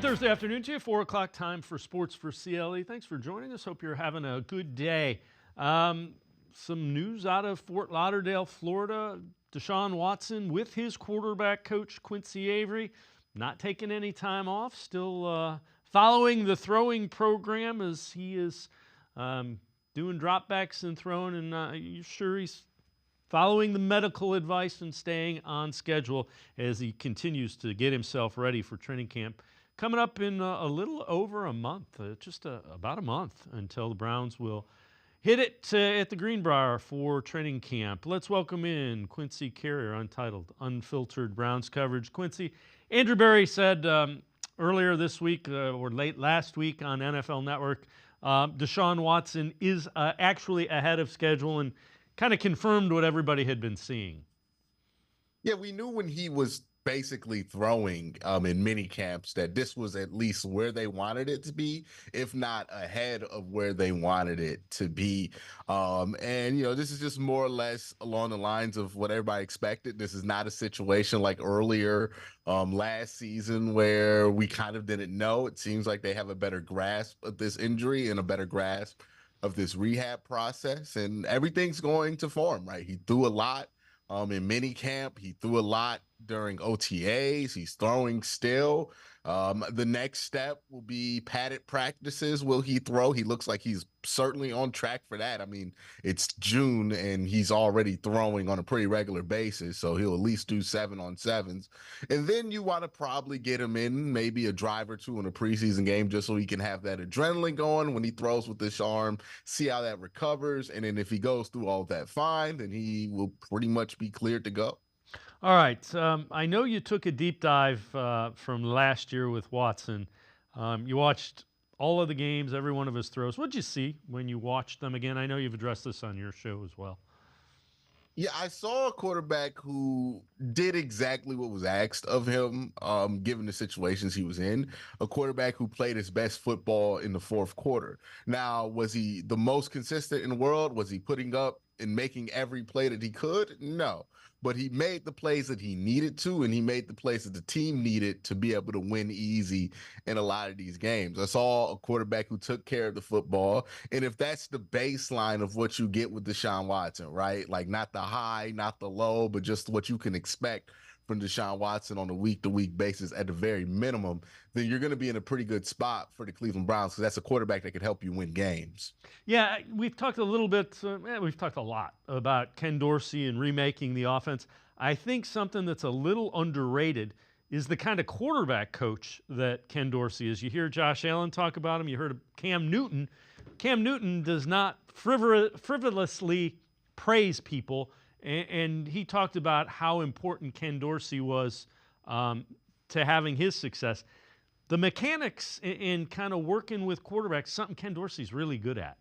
Good Thursday afternoon to you, 4 o'clock time for Sports4CLE. Thanks for joining us. Hope you're having a good day. Some news out of Fort Lauderdale, Florida. Deshaun Watson with his quarterback coach, Quincy Avery, not taking any time off, still following the throwing program as he is doing dropbacks and throwing, and you sure he's following the medical advice and staying on schedule as he continues to get himself ready for training camp. Coming up in a little over a month, about a month until the Browns will hit it at the Greenbrier for training camp. Let's welcome in Quincy Carrier, Untitled, Unfiltered Browns coverage. Quincy, Andrew Berry said earlier this week or late last week on NFL Network, Deshaun Watson is actually ahead of schedule and kind of confirmed what everybody had been seeing. Yeah, we knew when he was basically throwing in mini camps that this was at least where they wanted it to be, if not ahead of where they wanted it to be. And, this is just more or less along the lines of what everybody expected. This is not a situation like earlier last season where we kind of didn't know. It seems like they have a better grasp of this injury and a better grasp of this rehab process, and everything's going to form, right? He threw a lot in mini camp. He threw a lot during OTAs. He's throwing still. The next step will be padded practices. Will he throw? He looks like he's certainly on track for that. I mean, it's June and he's already throwing on a pretty regular basis, so he'll at least do 7-on-7s. And then you want to probably get him in maybe a drive or two in a preseason game just so he can have that adrenaline going when he throws with this arm, see how that recovers. And then if he goes through all that fine, then he will pretty much be cleared to go. All right. I know you took a deep dive from last year with Watson. You watched all of the games, every one of his throws. What did you see when you watched them again? I know you've addressed this on your show as well. Yeah, I saw a quarterback who did exactly what was asked of him, given the situations he was in. A quarterback who played his best football in the fourth quarter. Now, was he the most consistent in the world? Was he putting up and making every play that he could? No. But he made the plays that he needed to, and he made the plays that the team needed to be able to win easy in a lot of these games. I saw a quarterback who took care of the football. And if that's the baseline of what you get with Deshaun Watson, right? Like not the high, not the low, but just what you can expect from Deshaun Watson on a week-to-week basis at the very minimum, then you're going to be in a pretty good spot for the Cleveland Browns because that's a quarterback that could help you win games. Yeah, we've talked a little bit, we've talked a lot about Ken Dorsey and remaking the offense. I think something that's a little underrated is the kind of quarterback coach that Ken Dorsey is. You hear Josh Allen talk about him. You heard of Cam Newton. Cam Newton does not frivolously praise people, and he talked about how important Ken Dorsey was to having his success. The mechanics in kind of working with quarterbacks, something Ken Dorsey's really good at.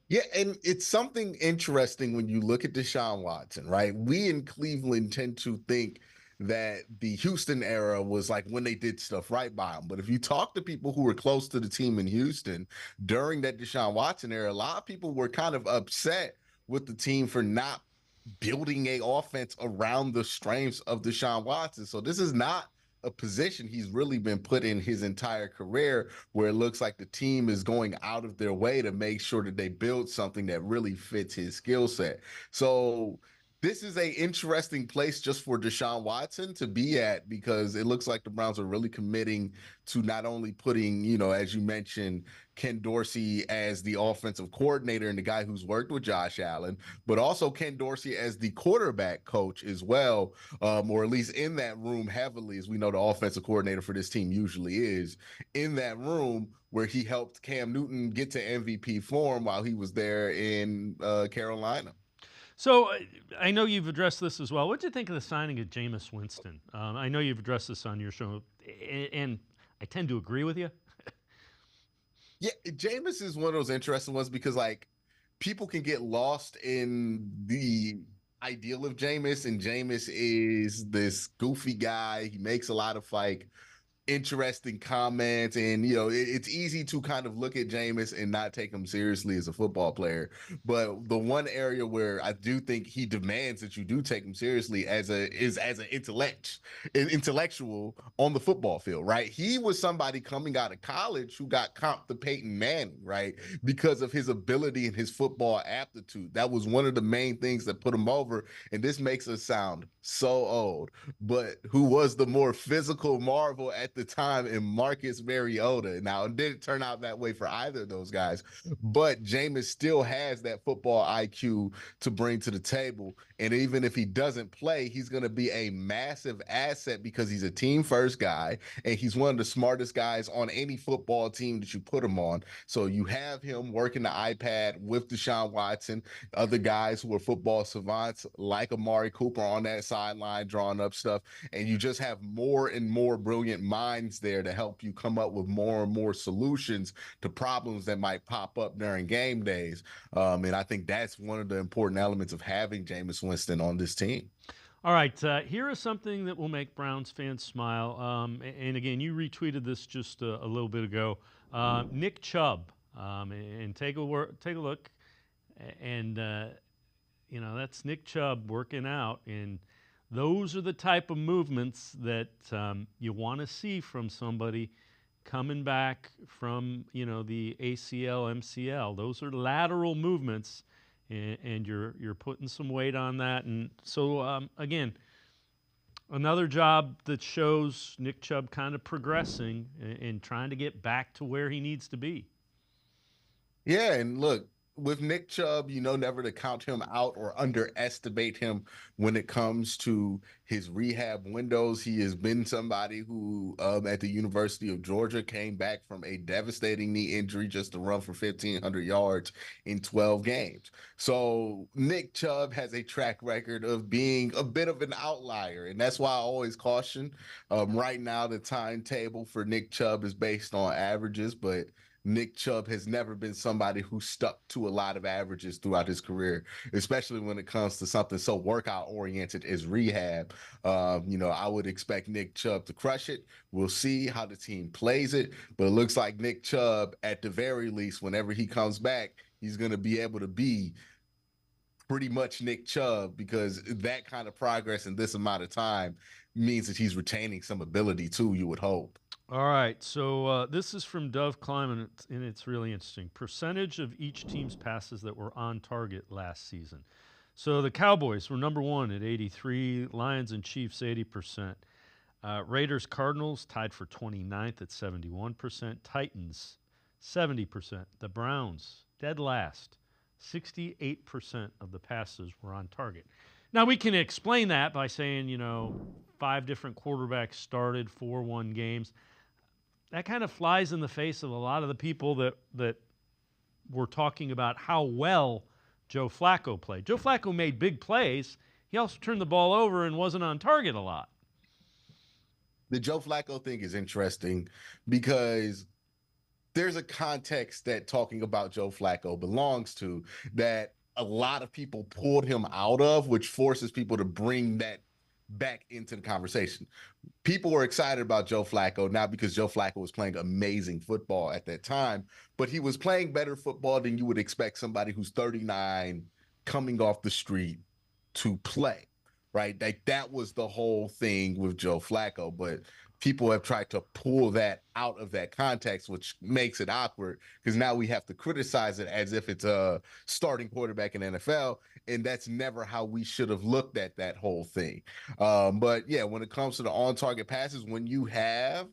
Yeah, and it's something interesting when you look at Deshaun Watson, right? We in Cleveland tend to think that the Houston era was like when they did stuff right by him. But if you talk to people who were close to the team in Houston during that Deshaun Watson era, a lot of people were kind of upset with the team for not building a offense around the strengths of Deshaun Watson. So this is not a position he's really been put in his entire career where it looks like the team is going out of their way to make sure that they build something that really fits his skill set. So this is a interesting place just for Deshaun Watson to be at because it looks like the Browns are really committing to not only putting, as you mentioned, Ken Dorsey as the offensive coordinator and the guy who's worked with Josh Allen, but also Ken Dorsey as the quarterback coach as well, or at least in that room heavily, as we know the offensive coordinator for this team usually is, in that room where he helped Cam Newton get to MVP form while he was there in Carolina. So I know you've addressed this as well. What did you think of the signing of Jameis Winston? I know you've addressed this on your show, and I tend to agree with you. Yeah, Jameis is one of those interesting ones because like people can get lost in the ideal of Jameis, and Jameis is this goofy guy. He makes a lot of like interesting comments, and it's easy to kind of look at Jameis and not take him seriously as a football player. But the one area where I do think he demands that you do take him seriously as an intellectual on the football field, right? He was somebody coming out of college who got comped to Peyton Manning, right? Because of his ability and his football aptitude. That was one of the main things that put him over. And this makes us sound so old, but who was the more physical marvel at the time in Marcus Mariota. Now, it didn't turn out that way for either of those guys, but Jameis still has that football IQ to bring to the table. And even if he doesn't play, he's going to be a massive asset because he's a team first guy and he's one of the smartest guys on any football team that you put him on. So you have him working the iPad with Deshaun Watson, other guys who are football savants like Amari Cooper on that sideline drawing up stuff, and you just have more and more brilliant minds there to help you come up with more and more solutions to problems that might pop up during game days. And I think that's one of the important elements of having Jameis Winston on this team. All right, here is something that will make Browns fans smile. And again, you retweeted this just a little bit ago. Nick Chubb, and take a look, and that's Nick Chubb working out, and those are the type of movements that you want to see from somebody coming back from the ACL, MCL. Those are lateral movements, and you're putting some weight on that. And so again, another job that shows Nick Chubb kind of progressing and trying to get back to where he needs to be. Yeah, and look, with Nick Chubb, never to count him out or underestimate him when it comes to his rehab windows. He has been somebody who, at the University of Georgia, came back from a devastating knee injury just to run for 1,500 yards in 12 games. So Nick Chubb has a track record of being a bit of an outlier, and that's why I always caution. Right now, the timetable for Nick Chubb is based on averages, but Nick Chubb has never been somebody who stuck to a lot of averages throughout his career, especially when it comes to something so workout oriented as rehab. I would expect Nick Chubb to crush it. We'll see how the team plays it, but it looks like Nick Chubb, at the very least, whenever he comes back, he's going to be able to be pretty much Nick Chubb, because that kind of progress in this amount of time means that he's retaining some ability too, you would hope. All right, so this is from Dove Climb, and it's really interesting. Percentage of each team's passes that were on target last season. So the Cowboys were number one at 83, Lions and Chiefs 80%. Raiders, Cardinals tied for 29th at 71%. Titans 70%. The Browns dead last, 68% of the passes were on target. Now we can explain that by saying 5 different quarterbacks started 4-1 games. That kind of flies in the face of a lot of the people that were talking about how well Joe Flacco played. Joe Flacco made big plays. He also turned the ball over and wasn't on target a lot. The Joe Flacco thing is interesting because there's a context that talking about Joe Flacco belongs to that a lot of people pulled him out of, which forces people to bring that back into the conversation. People were excited about Joe Flacco, not because Joe Flacco was playing amazing football at that time, but he was playing better football than you would expect somebody who's 39 coming off the street to play, right? Like that was the whole thing with Joe Flacco, but people have tried to pull that out of that context, which makes it awkward because now we have to criticize it as if it's a starting quarterback in NFL, and that's never how we should have looked at that whole thing. But yeah, when it comes to the on-target passes, when you have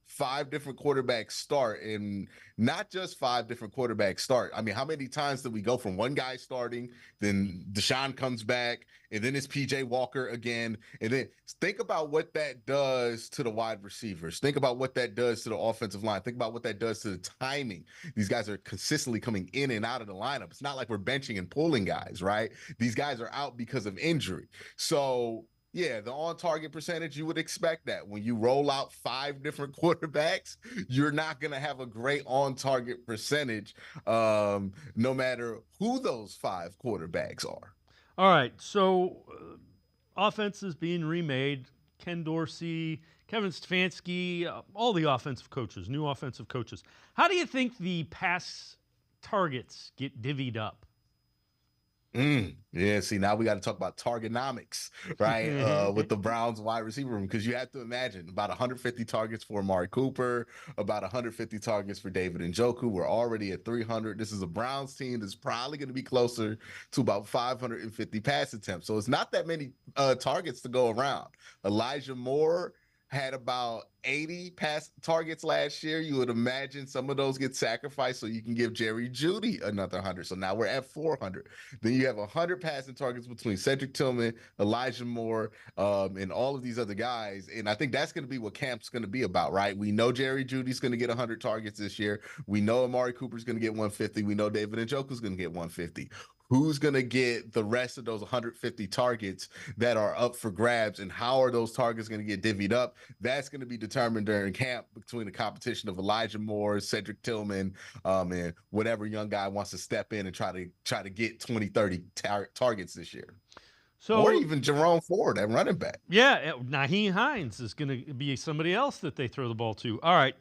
5 different quarterbacks start, and not just 5 different quarterbacks start. I mean, how many times did we go from one guy starting, then Deshaun comes back, and then it's PJ Walker again, and then think about what that does to the wide receivers. Think about what that does to the offensive line. Think about what that does to the timing. These guys are consistently coming in and out of the lineup. It's not like we're benching and pulling guys, right? These guys are out because of injury. So yeah, the on-target percentage, you would expect that. When you roll out 5 different quarterbacks, you're not going to have a great on-target percentage, no matter who those 5 quarterbacks are. All right, so offense is being remade. Ken Dorsey, Kevin Stefanski, all the offensive coaches, new offensive coaches. How do you think the pass targets get divvied up? Yeah, see, now we got to talk about targenomics, right? With the Browns wide receiver room, because you have to imagine about 150 targets for Amari Cooper, about 150 targets for David Njoku. We're already at 300. This is a Browns team that's probably going to be closer to about 550 pass attempts. So it's not that many targets to go around. Elijah Moore had about 80 pass targets last year. You would imagine some of those get sacrificed so you can give Jerry Jeudy another 100. So now we're at 400. Then you have 100 passing targets between Cedric Tillman, Elijah Moore, and all of these other guys. And I think that's going to be what camp's going to be about, right? We know Jerry Jeudy's going to get 100 targets this year. We know Amari Cooper's going to get 150. We know David Njoku's going to get 150. Who's going to get the rest of those 150 targets that are up for grabs, and how are those targets going to get divvied up? That's going to be determined during camp between the competition of Elijah Moore, Cedric Tillman, and whatever young guy wants to step in and try to get 20, 30 targets this year. Or even Jerome Ford at running back. Yeah, Nyheim Hines is going to be somebody else that they throw the ball to. All right,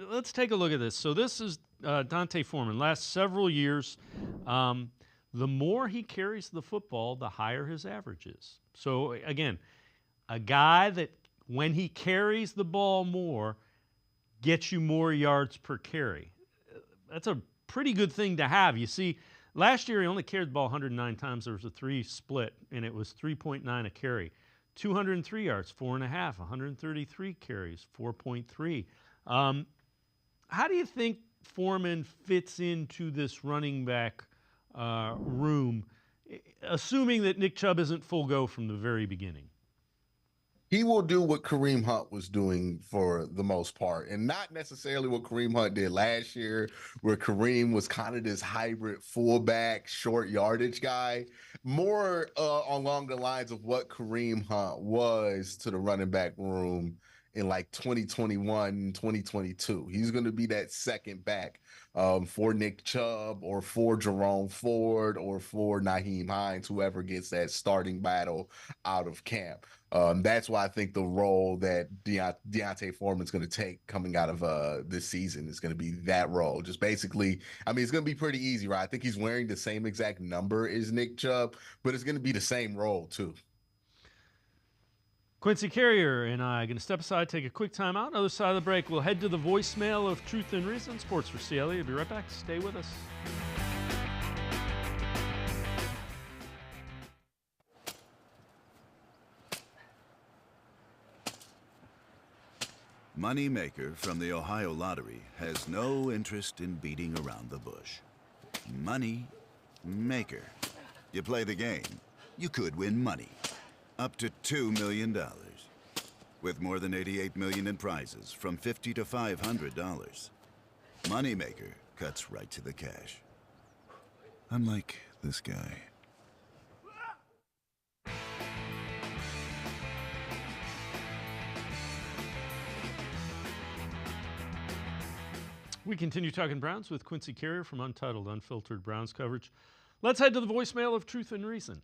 let's take a look at this. So this is D'Onta Foreman. Last several years, the more he carries the football, the higher his average is. So, again, a guy that when he carries the ball more gets you more yards per carry. That's a pretty good thing to have. You see, last year he only carried the ball 109 times. There was a 3 split, and it was 3.9 a carry. 203 yards, 4.5. 133 carries, 4.3. How do you think Foreman fits into this running back room, assuming that Nick Chubb isn't full go from the very beginning? He will do what Kareem Hunt was doing for the most part, and not necessarily what Kareem Hunt did last year, where Kareem was kind of this hybrid fullback, short yardage guy, more along the lines of what Kareem Hunt was to the running back room in like 2021, 2022. He's going to be that second back for Nick Chubb or for Jerome Ford or for Nyheim Hines, whoever gets that starting battle out of camp. That's why I think the role that D'Onta Foreman's going to take coming out of this season is going to be that role. Just basically, I mean, it's going to be pretty easy, right? I think he's wearing the same exact number as Nick Chubb, but it's going to be the same role too. Quincy Carrier and I are going to step aside, take a quick time out. Other side of the break, we'll head to the voicemail of Truth and Reason. Sports for CLE. We'll be right back. Stay with us. Moneymaker from the Ohio Lottery has no interest in beating around the bush. Money Maker. You play the game, you could win money. Up to $2 million. With more than $88 million in prizes from $50 to $500. Moneymaker cuts right to the cash. Unlike this guy. We continue talking Browns with Quincy Carrier from Untitled Unfiltered Browns coverage. Let's head to the voicemail of Truth and Reason.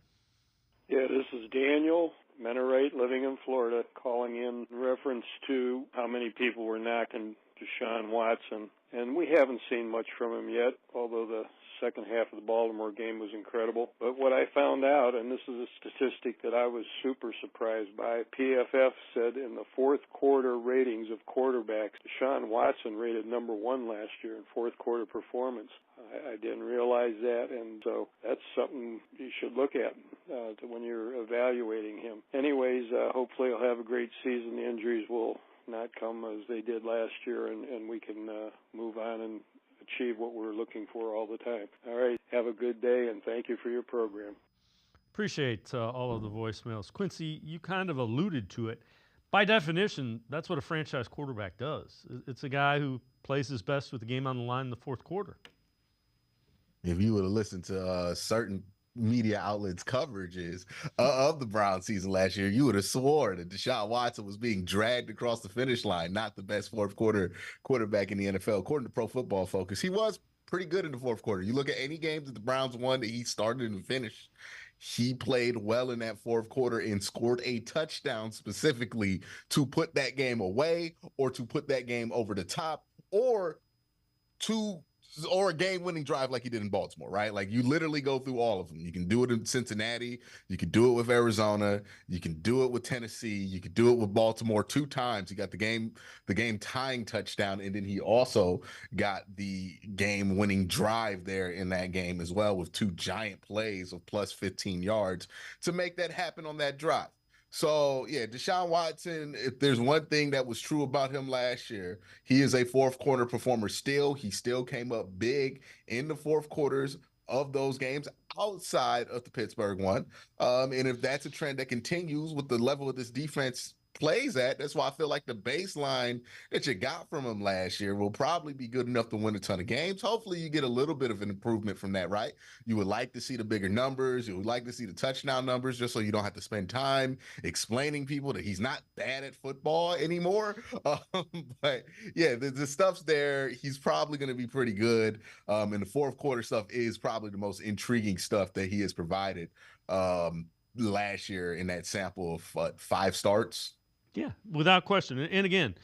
Yeah, this is Daniel, Mentorite, living in Florida, calling in reference to how many people were knocking Deshaun Watson. And we haven't seen much from him yet, although the second half of the Baltimore game was incredible. But what I found out, and this is a statistic that I was super surprised by, PFF said in the fourth quarter ratings of quarterbacks, Deshaun Watson rated number 1 last year in fourth quarter performance. I didn't realize that, and so that's something you should look at when you're evaluating him. Anyways, hopefully he'll have a great season. The injuries will not come as they did last year, and we can move on and achieve what we're looking for all the time. All right, have a good day, and thank you for your program. Appreciate all of the voicemails. Quincy, you kind of alluded to it. By definition, that's what a franchise quarterback does. It's a guy who plays his best with the game on the line in the fourth quarter. If you would have listened to certain media outlets' coverages of the Brown season last year, you would have sworn that Deshaun Watson was being dragged across the finish line, not the best fourth quarter quarterback in the NFL. According to Pro Football Focus, he was pretty good in the fourth quarter. You look at any game that the Browns won that he started and finished, He played well in that fourth quarter and scored a touchdown specifically to put that game away or to put that game over the top or to or a game-winning drive like he did in Baltimore, right? Like you literally go through all of them. You can do it in Cincinnati, you can do it with Arizona, you can do it with Tennessee, you can do it with Baltimore 2 times. He got the game tying touchdown, and then he also got the game-winning drive there in that game as well with 2 giant plays of plus 15 yards to make that happen on that drive. So, yeah, Deshaun Watson, if there's one thing that was true about him last year, he is a fourth quarter performer still. He still came up big in the fourth quarters of those games outside of the Pittsburgh one. And if that's a trend that continues with the level of this defense plays at, that's why I feel like the baseline that you got from him last year will probably be good enough to win a ton of games. Hopefully you get a little bit of an improvement from that, right? You would like to see the bigger numbers. You would like to see the touchdown numbers just so you don't have to spend time explaining people that he's not bad at football anymore. But yeah, the stuff's there. He's probably going to be pretty good. And the fourth quarter stuff is probably the most intriguing stuff that he has provided last year in that sample of 5 starts. Yeah, without question. And again,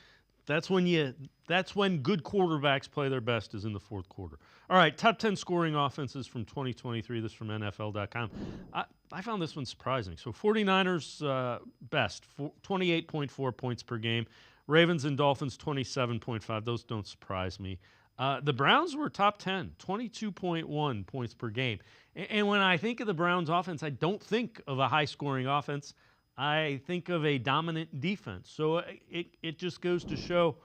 that's when good quarterbacks play their best is in the fourth quarter. All right, top 10 scoring offenses from 2023. This is from NFL.com. I found this one surprising. So 49ers best, 28.4 points per game. Ravens and Dolphins, 27.5. Those don't surprise me. The Browns were top 10, 22.1 points per game. And when I think of the Browns offense, I don't think of a high-scoring offense. I think of a dominant defense. So it just goes to show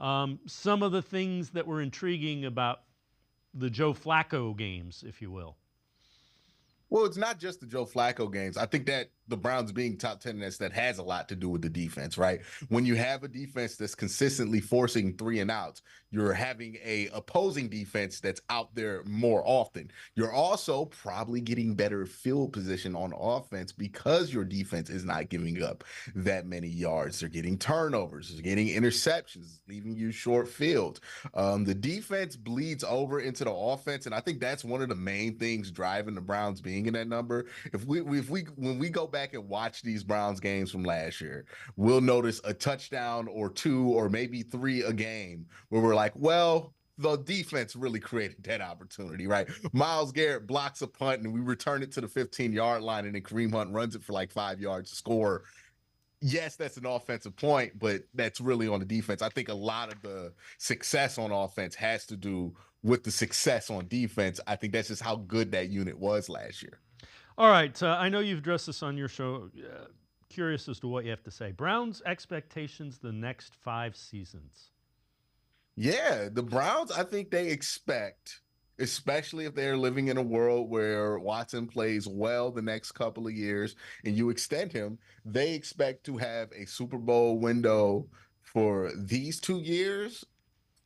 some of the things that were intriguing about the Joe Flacco games, if you will. Well, it's not just the Joe Flacco games. I think that the Browns being top 10 that has a lot to do with the defense, right? When you have a defense that's consistently forcing 3 and outs, you're having a opposing defense that's out there more often. You're also probably getting better field position on offense because your defense is not giving up that many yards. They're getting turnovers, they're getting interceptions, leaving you short field. The defense bleeds over into the offense, and I think that's one of the main things driving the Browns being in that number. When we go back and watch these Browns games from last year, we'll notice a touchdown or 2 or maybe 3 a game where we're like, well, the defense really created that opportunity, right? Myles Garrett blocks a punt and we return it to the 15-yard line, and then Kareem Hunt runs it for like 5 yards to score. Yes, that's an offensive point, but that's really on the defense. I think a lot of the success on offense has to do with the success on defense. I think that's just how good that unit was last year. All right. I know you've addressed this on your show. Curious as to what you have to say. Browns expectations the next 5 seasons. Yeah, the Browns, I think they expect, especially if they're living in a world where Watson plays well the next couple of years and you extend him, they expect to have a Super Bowl window for these 2 years,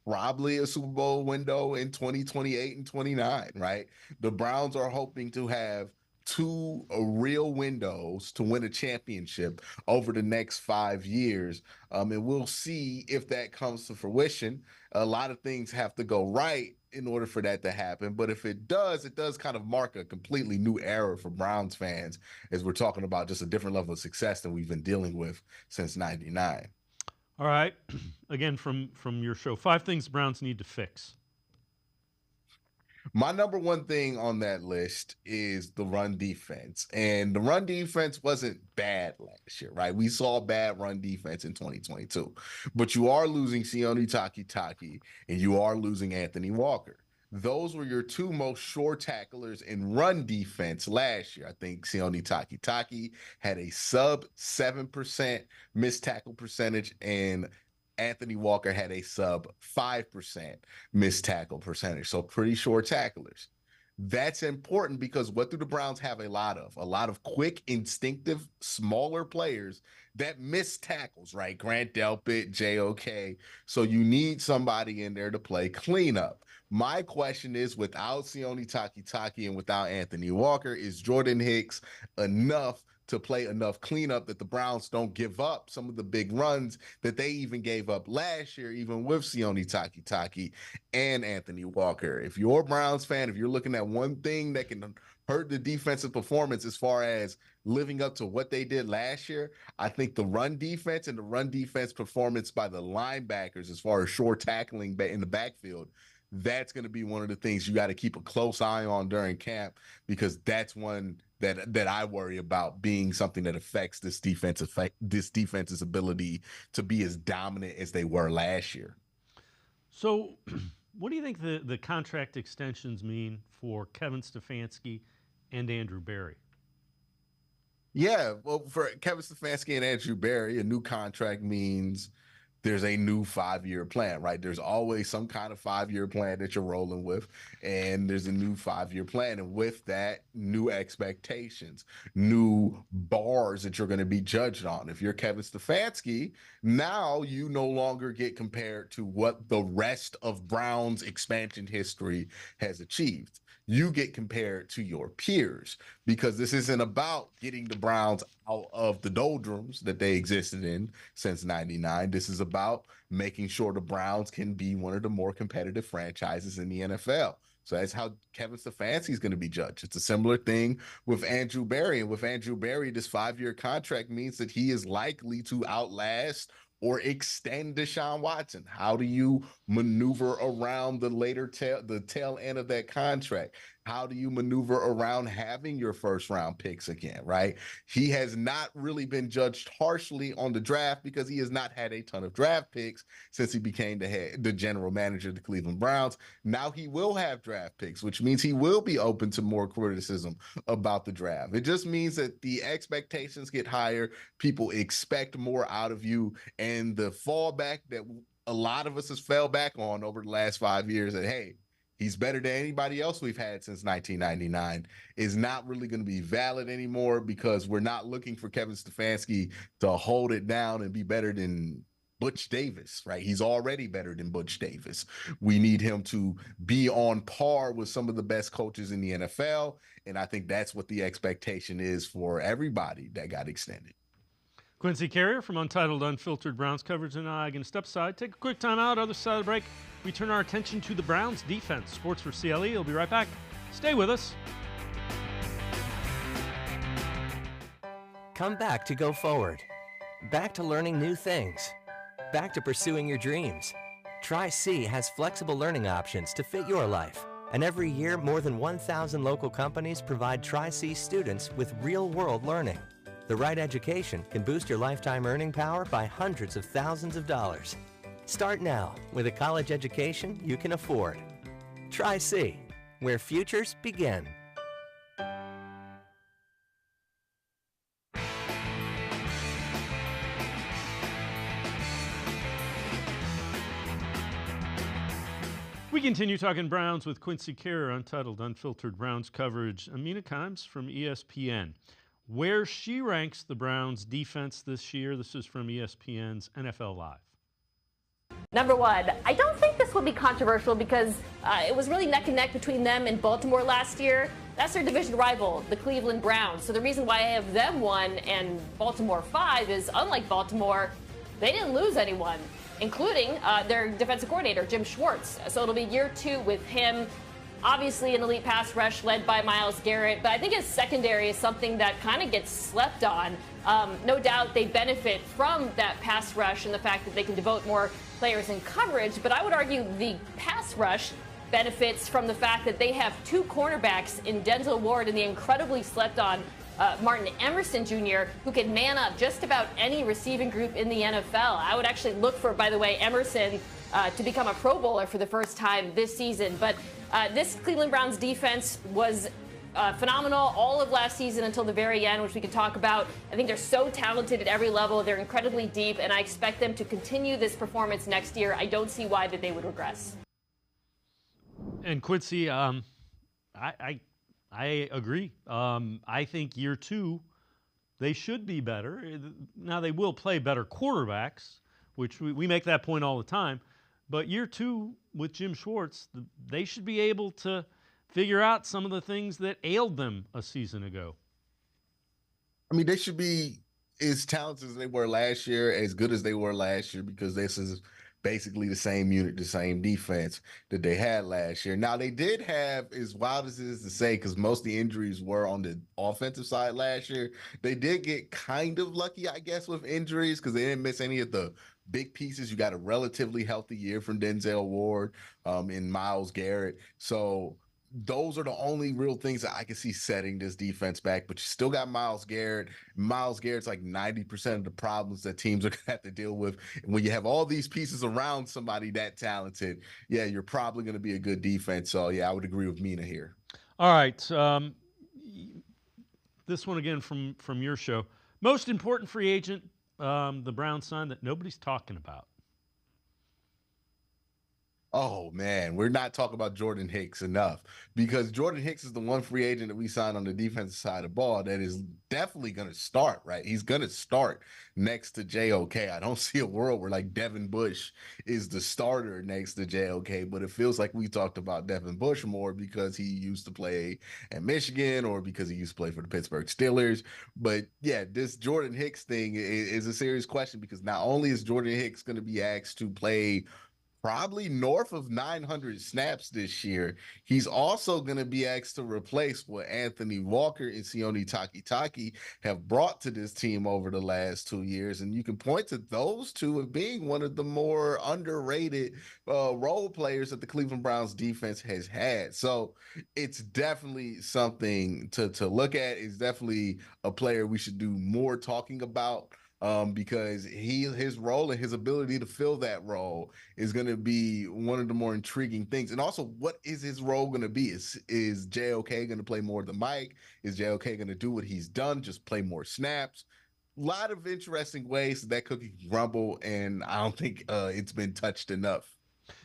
probably a Super Bowl window in 2028 and 29, right? The Browns are hoping to have 2 real windows to win a championship over the next 5 years. And we'll see if that comes to fruition. A lot of things have to go right in order for that to happen. But if it does kind of mark a completely new era for Browns fans, as we're talking about just a different level of success than we've been dealing with since 99. All right. Again, from your show, 5 things Browns need to fix. My number one thing on that list is the run defense. And the run defense wasn't bad last year, right? We saw bad run defense in 2022. But you are losing Sione Takitaki and you are losing Anthony Walker. Those were your 2 most sure tacklers in run defense last year. I think Sione Takitaki had a sub 7% missed tackle percentage, and Anthony Walker had a sub 5% missed tackle percentage. So pretty short tacklers. That's important because what do the Browns have a lot of? A lot of quick, instinctive, smaller players that miss tackles, right? Grant Delpit, JOK. So you need somebody in there to play cleanup. My question is, without Sione Takitaki and without Anthony Walker, is Jordan Hicks enough to play enough cleanup that the Browns don't give up some of the big runs that they even gave up last year, even with Sione Takitaki and Anthony Walker. If you're a Browns fan, if you're looking at one thing that can hurt the defensive performance as far as living up to what they did last year, I think the run defense and the run defense performance by the linebackers as far as short tackling in the backfield, that's going to be one of the things you got to keep a close eye on during camp, because that's one that I worry about being something that affects this defense's ability to be as dominant as they were last year. So what do you think the contract extensions mean for Kevin Stefanski and Andrew Berry? Yeah, well, for Kevin Stefanski and Andrew Berry, a new contract means there's a new 5-year plan, right? There's always some kind of 5-year plan that you're rolling with, and there's a new 5-year plan. And with that, new expectations, new bars that you're going to be judged on. If you're Kevin Stefanski, now you no longer get compared to what the rest of Browns expansion history has achieved. You get compared to your peers, because this isn't about getting the Browns out of the doldrums that they existed in since '99. This is about making sure the Browns can be one of the more competitive franchises in the NFL. So that's how Kevin Stefanski is going to be judged. It's a similar thing with Andrew Berry. And with Andrew Berry, this 5-year contract means that he is likely to outlast or extend Deshaun Watson. How do you maneuver around the tail end of that contract? How do you maneuver around having your first round picks again, right? He has not really been judged harshly on the draft because he has not had a ton of draft picks since he became the general manager of the Cleveland Browns. Now he will have draft picks, which means he will be open to more criticism about the draft. It just means that the expectations get higher. People expect more out of you, and the fallback that a lot of us has fell back on over the last 5 years, that, hey, he's better than anybody else we've had since 1999, is not really going to be valid anymore, because we're not looking for Kevin Stefanski to hold it down and be better than Butch Davis, right? He's already better than Butch Davis. We need him to be on par with some of the best coaches in the NFL, and I think that's what the expectation is for everybody that got extended. Quincy Carrier from Untitled Unfiltered Browns coverage, and I can step aside, take a quick time out. Other side of the break, we turn our attention to the Browns defense. Sports for CLE. We'll be right back. Stay with us. Come back to go forward. Back to learning new things. Back to pursuing your dreams. Tri-C has flexible learning options to fit your life. And every year, more than 1,000 local companies provide Tri-C students with real-world learning. The right education can boost your lifetime earning power by hundreds of thousands of dollars. Start now with a college education you can afford. Tri-C, where futures begin. We continue talking Browns with Quincy Carrier, Untitled Unfiltered Browns coverage. Amina Kimes from ESPN. Where she ranks the Browns defense this year. This is from ESPN's NFL Live. Number one, I don't think this will be controversial because it was really neck and neck between them and Baltimore last year. That's their division rival, the Cleveland Browns. So the reason why I have them 1 and Baltimore 5 is, unlike Baltimore, they didn't lose anyone, including their defensive coordinator, Jim Schwartz. So it'll be year 2 with him. Obviously, an elite pass rush led by Myles Garrett, but I think his secondary is something that kind of gets slept on. No doubt they benefit from that pass rush and the fact that they can devote more players in coverage, but I would argue the pass rush benefits from the fact that they have 2 cornerbacks in Denzel Ward and the incredibly slept on Martin Emerson Jr., who can man up just about any receiving group in the NFL. I would actually look for, by the way, Emerson to become a Pro Bowler for the first time this season. But this Cleveland Browns defense was phenomenal all of last season until the very end, which we can talk about. I think they're so talented at every level. They're incredibly deep, and I expect them to continue this performance next year. I don't see why that they would regress. And Quincy, I agree. I think year 2, they should be better. Now, they will play better quarterbacks, which we make that point all the time. But year 2 with Jim Schwartz, they should be able to figure out some of the things that ailed them a season ago. I mean, they should be as talented as they were last year, as good as they were last year, because this is basically the same unit, the same defense that they had last year. Now, they did have, as wild as it is to say, because most of the injuries were on the offensive side last year, they did get kind of lucky, I guess, with injuries because they didn't miss any of the big pieces. You got a relatively healthy year from Denzel Ward and Myles Garrett. So those are the only real things that I can see setting this defense back. But you still got Myles Garrett. Myles Garrett's like 90% of the problems that teams are going to have to deal with. And when you have all these pieces around somebody that talented, yeah, you're probably going to be a good defense. So, yeah, I would agree with Mina here. All right. This one again from your show. Most important free agent the Browns signed that nobody's talking about. Oh, man, we're not talking about Jordan Hicks enough because Jordan Hicks is the one free agent that we signed on the defensive side of the ball that is definitely going to start, right? He's going to start next to JOK. I don't see a world where like Devin Bush is the starter next to JOK, but it feels like we talked about Devin Bush more because he used to play at Michigan or because he used to play for the Pittsburgh Steelers. But yeah, this Jordan Hicks thing is a serious question because not only is Jordan Hicks going to be asked to play probably north of 900 snaps this year, he's also going to be asked to replace what Anthony Walker and Sione Takitaki have brought to this team over the last 2 years. And you can point to those two as being one of the more underrated role players that the Cleveland Browns defense has had. So it's definitely something to look at. It's definitely a player we should do more talking about. Because his role and his ability to fill that role is going to be one of the more intriguing things. And also, what is his role going to be? Is JOK going to play more than Mike? Is JOK going to do what he's done, just play more snaps? A lot of interesting ways that cookie can crumble, and I don't think it's been touched enough.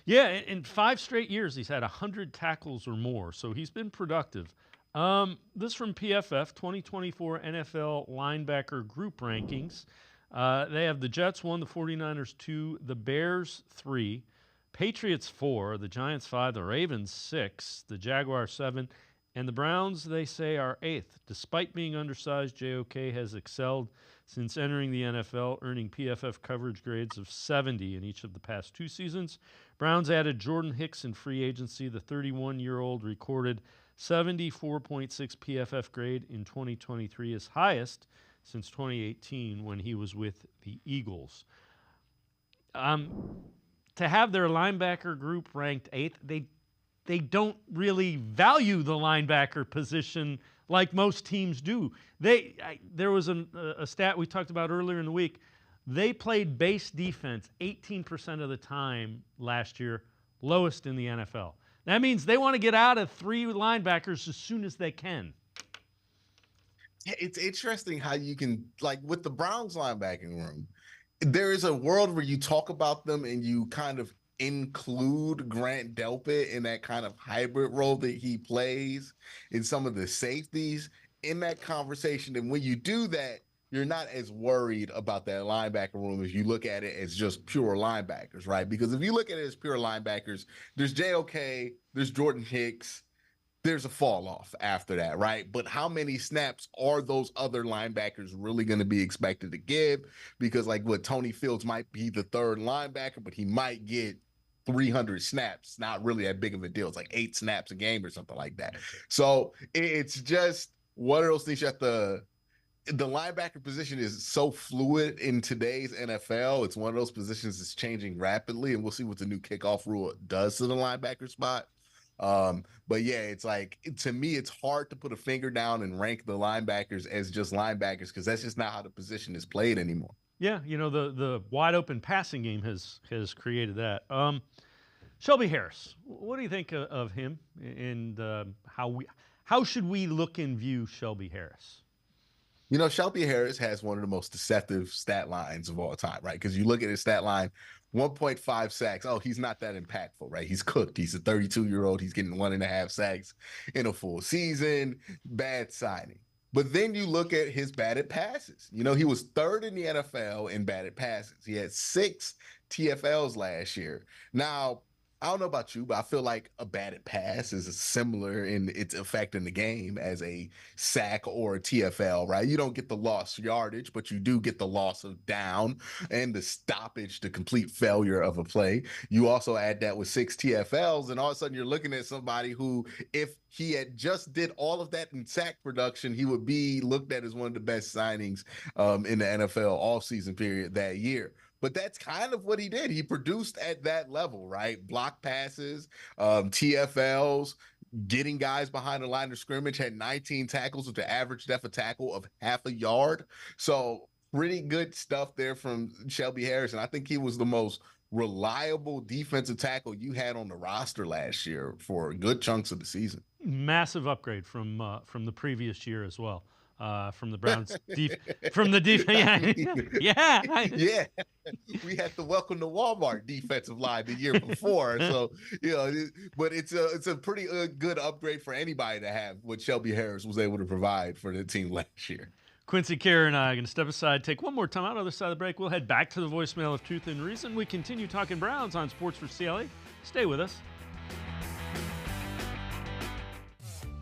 Yeah, in 5 straight years, he's had 100 tackles or more, so he's been productive. This from PFF, 2024 NFL linebacker group rankings. They have the Jets 1, the 49ers 2, the Bears 3, Patriots 4, the Giants 5, the Ravens 6, the Jaguars 7, and the Browns, they say, are 8th. Despite being undersized, JOK has excelled since entering the NFL, earning PFF coverage grades of 70 in each of the past 2 seasons. Browns added Jordan Hicks in free agency. The 31-year-old recorded 74.6 PFF grade in 2023, his highest since 2018 when he was with the Eagles. To have their linebacker group ranked 8th, they don't really value the linebacker position like most teams do. There was a stat we talked about earlier in the week. They played base defense 18% of the time last year, lowest in the NFL. That means they want to get out of 3 linebackers as soon as they can. Yeah, it's interesting how you can, like with the Browns linebacking room, there is a world where you talk about them and you kind of include Grant Delpit in that kind of hybrid role that he plays in some of the safeties in that conversation. And when you do that, you're not as worried about that linebacker room if you look at it as just pure linebackers, right? Because if you look at it as pure linebackers, there's JOK, there's Jordan Hicks, there's a fall off after that, right? But how many snaps are those other linebackers really going to be expected to give? Because like what Tony Fields might be the 3rd linebacker, but he might get 300 snaps. Not really that big of a deal. It's like 8 snaps a game or something like that. So it's just one of those things you have to. The linebacker position is so fluid in today's NFL. It's one of those positions that's changing rapidly, and we'll see what the new kickoff rule does to the linebacker spot. But yeah, it's like, to me, it's hard to put a finger down and rank the linebackers as just linebackers because that's just not how the position is played anymore. Yeah, the wide open passing game has created that. Shelby Harris, what do you think of him, and how should we look and view Shelby Harris? Shelby Harris has one of the most deceptive stat lines of all time, right? Because you look at his stat line, 1.5 sacks. Oh, he's not that impactful, right? He's cooked. He's a 32-year-old. He's getting 1.5 sacks in a full season. Bad signing. But then you look at his batted passes. He was 3rd in the NFL in batted passes. He had 6 TFLs last year. Now, I don't know about you, but I feel like a batted pass is similar in its effect in the game as a sack or a TFL, right? You don't get the lost yardage, but you do get the loss of down and the stoppage, the complete failure of a play. You also add that with 6 TFLs, and all of a sudden you're looking at somebody who, if he had just did all of that in sack production, he would be looked at as one of the best signings in the NFL offseason period that year. But that's kind of what he did. He produced at that level, right? Block passes, TFLs, getting guys behind the line of scrimmage, had 19 tackles with the average depth of tackle of half a yard. So pretty good stuff there from Shelby Harrison. I think he was the most reliable defensive tackle you had on the roster last year for good chunks of the season. Massive upgrade from the previous year as well. From the Browns, from the defense, yeah. We had to welcome the Walmart defensive line the year before, so but it's a pretty good upgrade for anybody to have what Shelby Harris was able to provide for the team last year. Quincy, Kara, and I are going to step aside, take one more time out. Other side of the break, we'll head back to the voicemail of Truth and Reason. We continue talking Browns on Sports for CLE. Stay with us.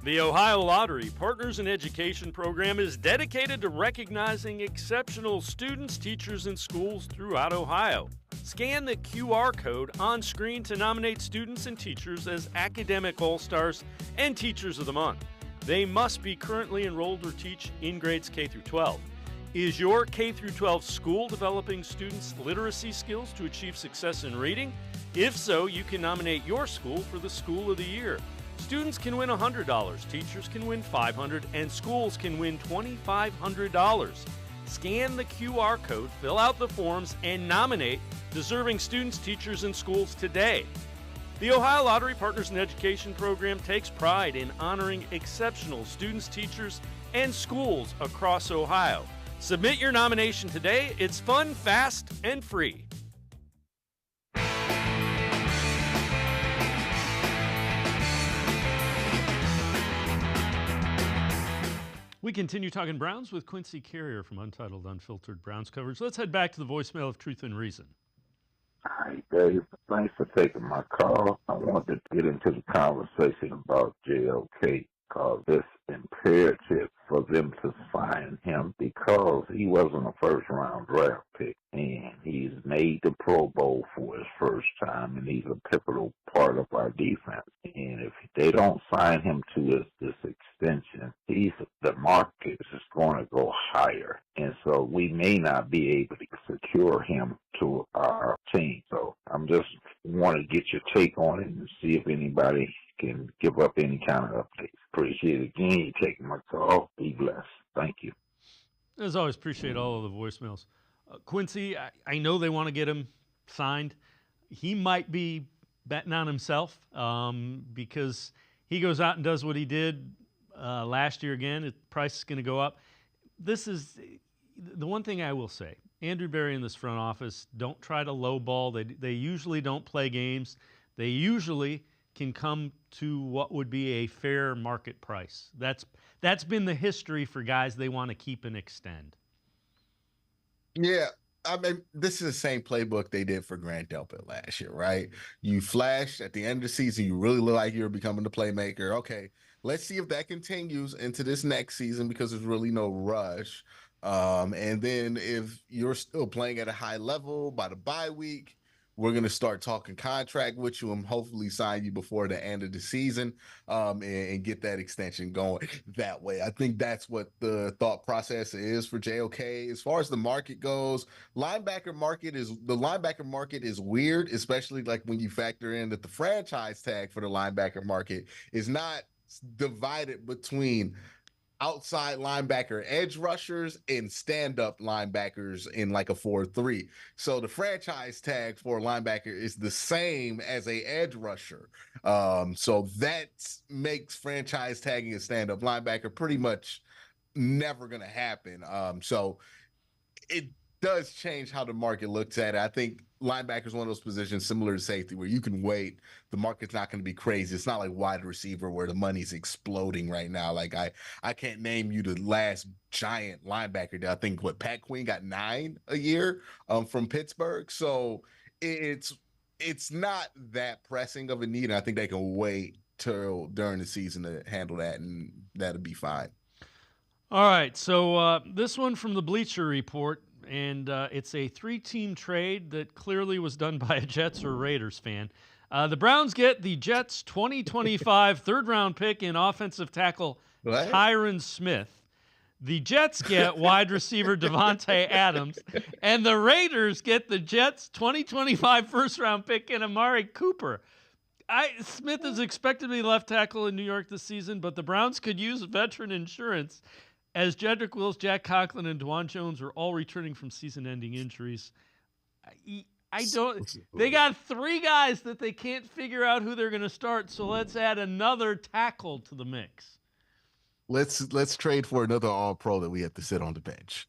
The Ohio Lottery Partners in Education program is dedicated to recognizing exceptional students, teachers, and schools throughout Ohio. Scan the QR code on screen to nominate students and teachers as Academic All-Stars and Teachers of the Month. They must be currently enrolled or teach in grades K through 12. Is your K through 12 school developing students' literacy skills to achieve success in reading? If so, you can nominate your school for the School of the Year. Students can win $100, teachers can win $500, and schools can win $2,500. Scan the QR code, fill out the forms, and nominate deserving students, teachers, and schools today. The Ohio Lottery Partners in Education program takes pride in honoring exceptional students, teachers, and schools across Ohio. Submit your nomination today. It's fun, fast, and free. We continue talking Browns with Quincy Carrier from Untitled Unfiltered Browns coverage. Let's head back to the voicemail of Truth and Reason. Hi, Dave. Thanks for taking my call. I wanted to get into the conversation about JOK because it's imperative for them to sign him because he wasn't a first-round draft pick, and he's made the Pro Bowl for his first time, and he's a pivotal part of our defense. And if they don't sign him to this extension, the market is going to go higher, and so we may not be able to secure him to our team. So I'm just want to get your take on it and see if anybody can give up any kind of updates. Appreciate it again. You taking my call. Be blessed. Thank you. As always, appreciate all of the voicemails. Quincy, I know they want to get him signed. He might be betting on himself because he goes out and does what he did last year again. The price is going to go up. This is the one thing I will say. Andrew Berry in this front office don't try to lowball. They usually don't play games. They usually can come to what would be a fair market price. That's been the history for guys they want to keep and extend. Yeah, I mean, this is the same playbook they did for Grant Delpit last year, right? You flashed at the end of the season, you really look like you're becoming the playmaker. Okay, let's see if that continues into this next season because there's really no rush. And then if you're still playing at a high level by the bye week, we're going to start talking contract with you and hopefully sign you before the end of the season and get that extension going that way. I think that's what the thought process is for JOK. As far as the market goes, the linebacker market is weird, especially like when you factor in that the franchise tag for the linebacker market is not divided between outside linebacker edge rushers and stand-up linebackers in like a 4-3. So the franchise tag for a linebacker is the same as a edge rusher. So that makes franchise tagging a stand-up linebacker pretty much never going to happen. So it does change how the market looks at it. I think linebacker is one of those positions similar to safety where you can wait. The market's not going to be crazy. It's not like wide receiver where the money's exploding right now. Like I can't name you the last giant linebacker. I think Pat Queen got 9 a year from Pittsburgh. So it's it's not that pressing of a need. I think they can wait till during the season to handle that, and that'll be fine. All right, so this one from the Bleacher Report, and it's a 3-team trade that clearly was done by a Jets or Raiders fan. The Browns get the Jets' 2025 third-round pick in offensive tackle What? Tyron Smith. The Jets get wide receiver Devontae Adams, and the Raiders get the Jets' 2025 first-round pick in Amari Cooper. Smith is expected to be left tackle in New York this season, but the Browns could use veteran insurance as Jedrick Wills, Jack Conklin, and Dwan Jones are all returning from season-ending injuries. They got 3 guys that they can't figure out who they're going to start, so let's add another tackle to the mix. Let's trade for another All-Pro that we have to sit on the bench.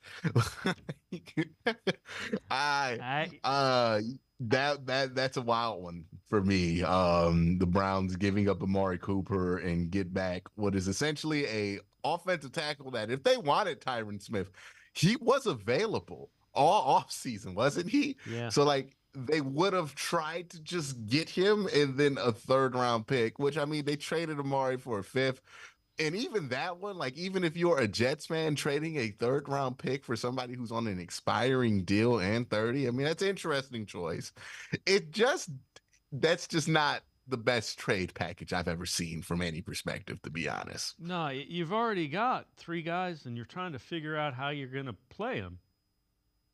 That's a wild one for me. The Browns giving up Amari Cooper and get back what is essentially a offensive tackle that, if they wanted Tyron Smith, he was available all offseason, wasn't he? Yeah. So like they would have tried to just get him and then a 3rd-round pick, which I mean they traded Amari for a 5th. And even that one, like, even if you're a Jets fan trading a 3rd-round pick for somebody who's on an expiring deal and 30, I mean, that's an interesting choice. That's just not the best trade package I've ever seen from any perspective, to be honest. No, you've already got 3 guys, and you're trying to figure out how you're going to play them.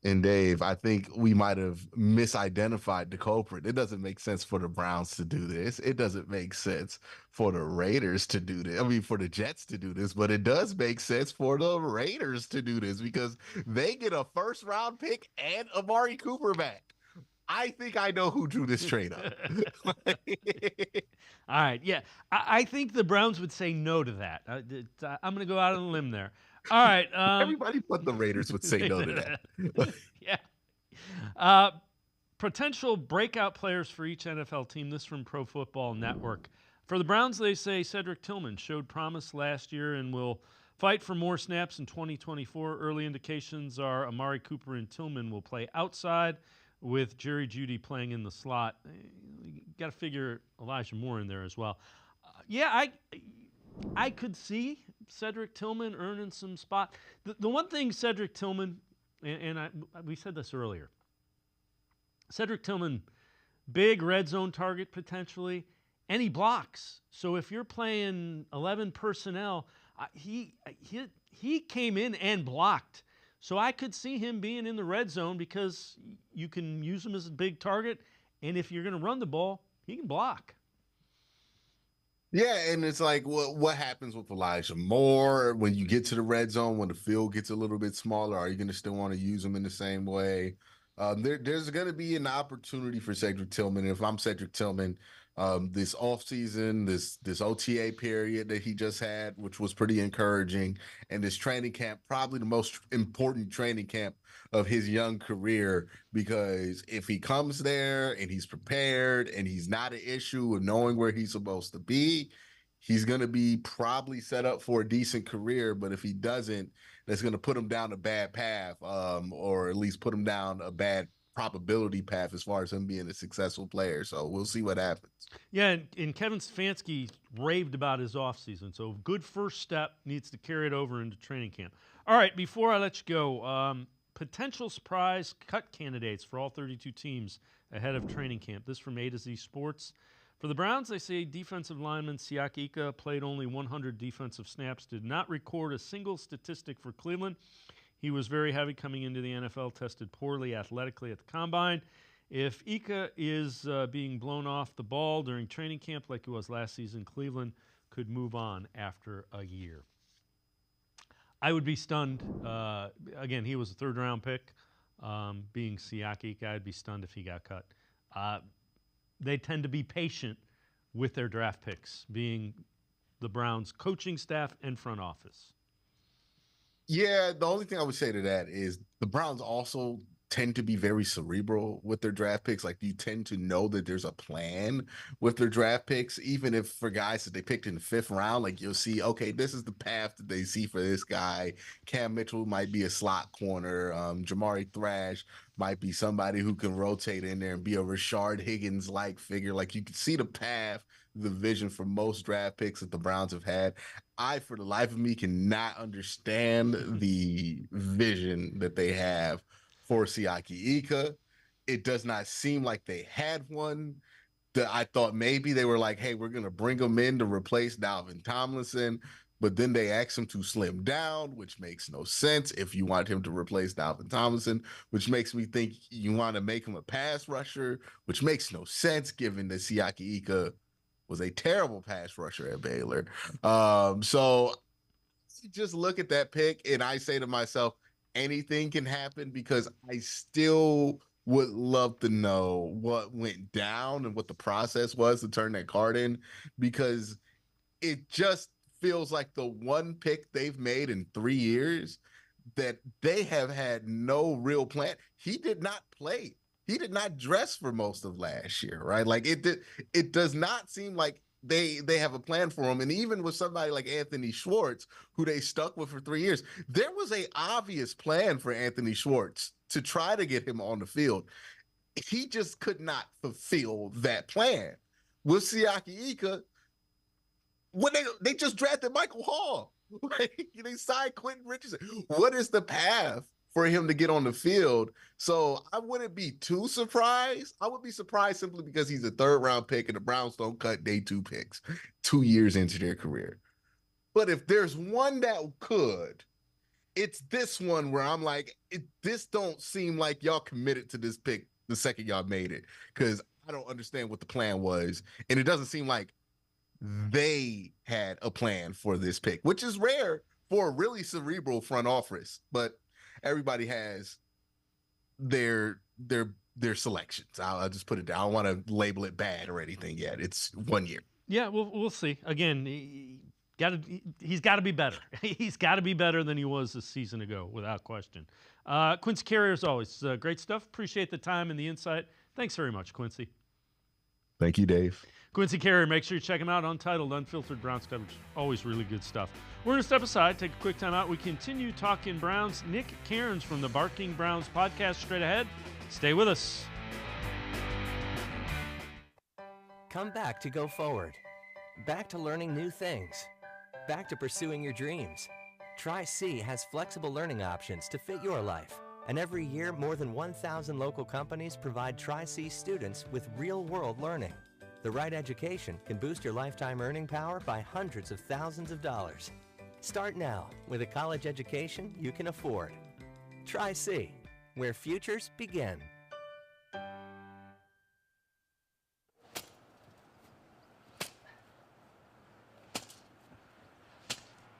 And Dave, I think we might have misidentified the culprit. It doesn't make sense for the Browns to do this. It doesn't make sense for the Raiders to do this. I mean, for the Jets to do this, but it does make sense for the Raiders to do this because they get a 1st-round pick and Amari Cooper back. I think I know who drew this trade up. All right, yeah. I think the Browns would say no to that. I'm going to go out on a limb there. All right. Everybody but the Raiders would say no to that. Yeah. Potential breakout players for each NFL team. This from Pro Football Network. For the Browns, they say Cedric Tillman showed promise last year and will fight for more snaps in 2024. Early indications are Amari Cooper and Tillman will play outside with Jerry Jeudy playing in the slot. You got to figure Elijah Moore in there as well. I could see Cedric Tillman earning some spot. The one thing Cedric Tillman, we said this earlier, Cedric Tillman, big red zone target potentially, and he blocks. So if you're playing 11 personnel, he came in and blocked. So I could see him being in the red zone because you can use him as a big target, and if you're going to run the ball, he can block. Yeah, and it's like, what happens with Elijah Moore when you get to the red zone, when the field gets a little bit smaller? Are you going to still want to use him in the same way? There's going to be an opportunity for Cedric Tillman. If I'm Cedric Tillman, this offseason, this OTA period that he just had, which was pretty encouraging, and this training camp, probably the most important training camp of his young career, because if he comes there and he's prepared and he's not an issue of knowing where he's supposed to be, he's going to be probably set up for a decent career. But if he doesn't, that's going to put him down a bad path, or at least put him down a bad probability path as far as him being a successful player. So we'll see what happens. Yeah, and Kevin Stefanski raved about his offseason. So good first step, needs to carry it over into training camp. All right, before I let you go, potential surprise cut candidates for all 32 teams ahead of training camp. This from A to Z Sports. For the Browns, they say defensive lineman Siaki Ika played only 100 defensive snaps, did not record a single statistic for Cleveland. He was very heavy coming into the NFL, tested poorly athletically at the combine. If Ika is being blown off the ball during training camp like he was last season, Cleveland could move on after a year. I would be stunned. Again, he was a 3rd-round pick. Being Siaki Ika, I'd be stunned if he got cut. They tend to be patient with their draft picks, being the Browns' coaching staff and front office. Yeah, the only thing I would say to that is the Browns also tend to be very cerebral with their draft picks. Like, you tend to know that there's a plan with their draft picks, even if for guys that they picked in the 5th round, like you'll see, okay, this is the path that they see for this guy. Cam Mitchell might be a slot corner. Jamari Thrash might be somebody who can rotate in there and be a Rashard Higgins-like figure. Like, you can see the path, the vision for most draft picks that the Browns have had. I, for the life of me, cannot understand the vision that they have for Siaki Ika. It does not seem like they had one. I thought maybe they were like, hey, we're going to bring him in to replace Dalvin Tomlinson, but then they asked him to slim down, which makes no sense if you want him to replace Dalvin Tomlinson, which makes me think you want to make him a pass rusher, which makes no sense given that Siaki Ika was a terrible pass rusher at Baylor. So just look at that pick and I say to myself, anything can happen, because I still would love to know what went down and what the process was to turn that card in, because it just feels like the one pick they've made in 3 years that they have had no real plan. He did not play. He did not dress for most of last year, right? Like, it does not seem like they have a plan for him. And even with somebody like Anthony Schwartz, who they stuck with for 3 years, there was a obvious plan for Anthony Schwartz to try to get him on the field. He just could not fulfill that plan. With Siaki Ika, when they just drafted Michael Hall, like, they signed Quentin Richardson. What is the path for him to get on the field? So I wouldn't be too surprised. I would be surprised simply because he's a 3rd round pick and the Browns don't cut day 2 picks 2 years into their career. But if there's one that could, it's this one where I'm like, this don't seem like y'all committed to this pick the second y'all made it, because I don't understand what the plan was. And it doesn't seem like they had a plan for this pick, which is rare for a really cerebral front office, but everybody has their selections. I'll just put it down. I don't want to label it bad or anything yet. It's 1 year. Yeah, we'll see. Again, he's got to be better. He's got to be better than he was a season ago, without question. Quincy Carrier, as always, great stuff. Appreciate the time and the insight. Thanks very much, Quincy. Thank you, Dave. Quincy Carrier, make sure you check him out. Untitled, Unfiltered Browns coverage. Always really good stuff. We're going to step aside, take a quick time out. We continue talking Browns. Nick Karns from the Barking Browns podcast straight ahead. Stay with us. Come back to go forward. Back to learning new things. Back to pursuing your dreams. Tri-C has flexible learning options to fit your life. And every year, more than 1,000 local companies provide Tri-C students with real-world learning. The right education can boost your lifetime earning power by hundreds of thousands of dollars. Start now with a college education you can afford. Tri-C, where futures begin.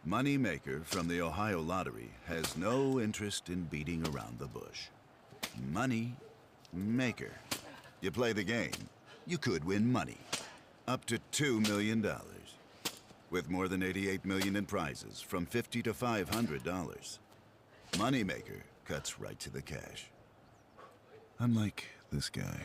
Moneymaker from the Ohio Lottery has no interest in beating around the bush. Money Maker. You play the game, you could win money. Up to $2 million. With more than $88 million in prizes from $50 to $500. Moneymaker cuts right to the cash. Unlike this guy.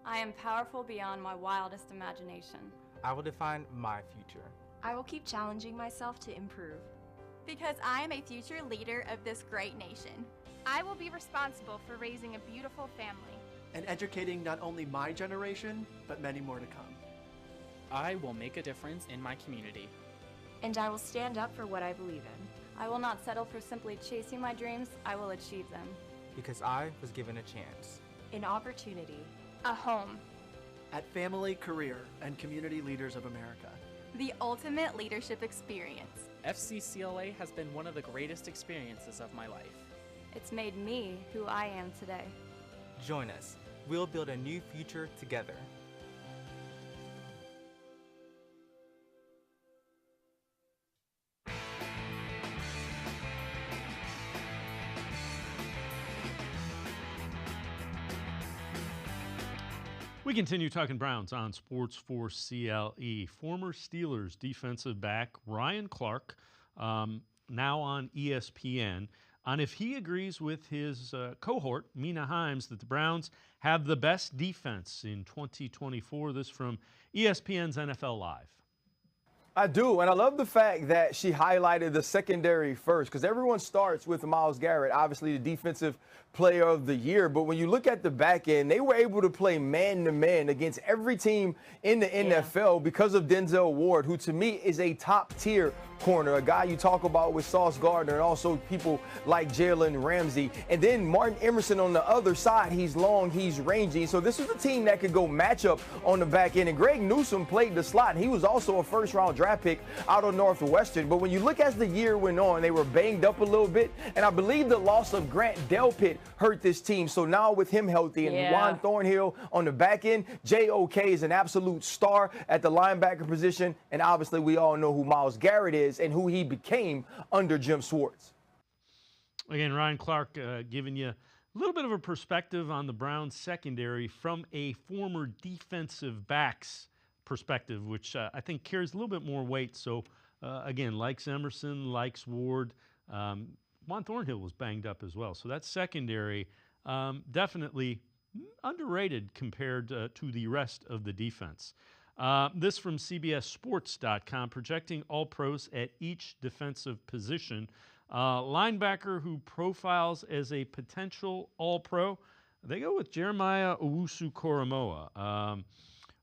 I am powerful beyond my wildest imagination. I will define my future. I will keep challenging myself to improve. Because I am a future leader of this great nation. I will be responsible for raising a beautiful family. And educating not only my generation, but many more to come. I will make a difference in my community. And I will stand up for what I believe in. I will not settle for simply chasing my dreams. I will achieve them. Because I was given a chance. An opportunity. A home. At Family, Career, and Community Leaders of America. The ultimate leadership experience. FCCLA has been one of the greatest experiences of my life. It's made me who I am today. Join us. We'll build a new future together. We continue talking Browns on Sports4CLE. Former Steelers defensive back Ryan Clark, now on ESPN, on if he agrees with his cohort, Mina Himes, that the Browns have the best defense in 2024. This from ESPN's NFL Live. I do, and I love the fact that she highlighted the secondary first, because everyone starts with Myles Garrett, obviously the defensive player of the year. But when you look at the back end, they were able to play man-to-man against every team in the NFL because of Denzel Ward, who to me is a top-tier corner, a guy you talk about with Sauce Gardner, and also people like Jalen Ramsey. And then Martin Emerson on the other side, he's long, he's rangy. So this is a team that could go matchup on the back end. And Greg Newsome played the slot, and he was also a first-round draft pick out of Northwestern. But when you look as the year went on, they were banged up a little bit, and I believe the loss of Grant Delpit hurt this team. So now with him healthy and Juan Thornhill on the back end, J.O.K. is an absolute star at the linebacker position, and obviously we all know who Myles Garrett is and who he became under Jim Schwartz. Again, Ryan Clark giving you a little bit of a perspective on the Browns secondary from a former defensive backs perspective, which I think carries a little bit more weight. So, again, likes Emerson, likes Ward. Juan Thornhill was banged up as well. So that secondary definitely underrated compared to the rest of the defense. This from CBSSports.com, projecting all-pros at each defensive position. Linebacker who profiles as a potential all-pro, they go with Jeremiah Owusu-Koramoah.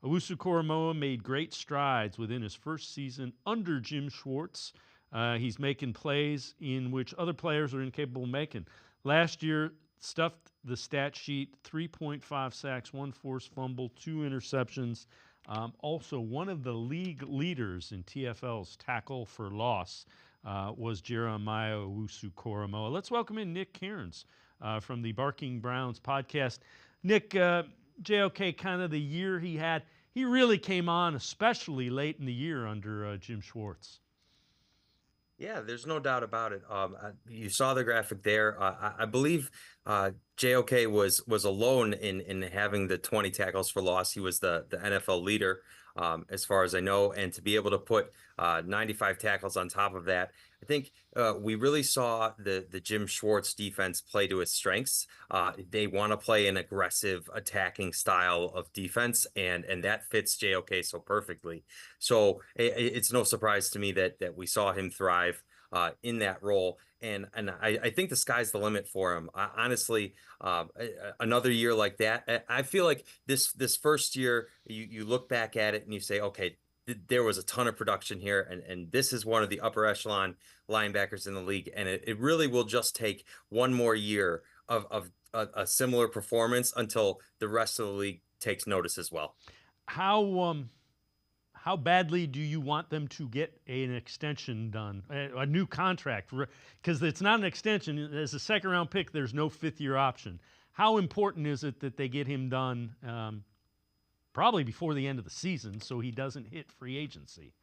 Owusu-Koramoah made great strides within his first season under Jim Schwartz. He's making plays in which other players are incapable of making. Last year, stuffed the stat sheet, 3.5 sacks, 1 forced fumble, 2 interceptions. Also, one of the league leaders in TFL's tackle for loss was Jeremiah Owusu-Koramoah. Let's welcome in Nick Karns from the Barking Browns podcast. Nick, JOK, kind of the year he had, he really came on, especially late in the year under Jim Schwartz. Yeah, there's no doubt about it. You saw the graphic there. I believe JOK was alone in having the 20 tackles for loss. He was the NFL leader, as far as I know, and to be able to put 95 tackles on top of that, I think we really saw the Jim Schwartz defense play to its strengths. They want to play an aggressive attacking style of defense, and that fits JOK so perfectly. So it's no surprise to me that we saw him thrive in that role. And I think the sky's the limit for him. Honestly, another year like that, I feel like this first year, you look back at it and you say, okay, there was a ton of production here, and this is one of the upper echelon linebackers in the league. And it really will just take one more year of a similar performance until the rest of the league takes notice as well. How badly do you want them to get an extension done, a new contract? Because it's not an extension. As a second-round pick, there's no fifth-year option. How important is it that they get him done probably before the end of the season so he doesn't hit free agency?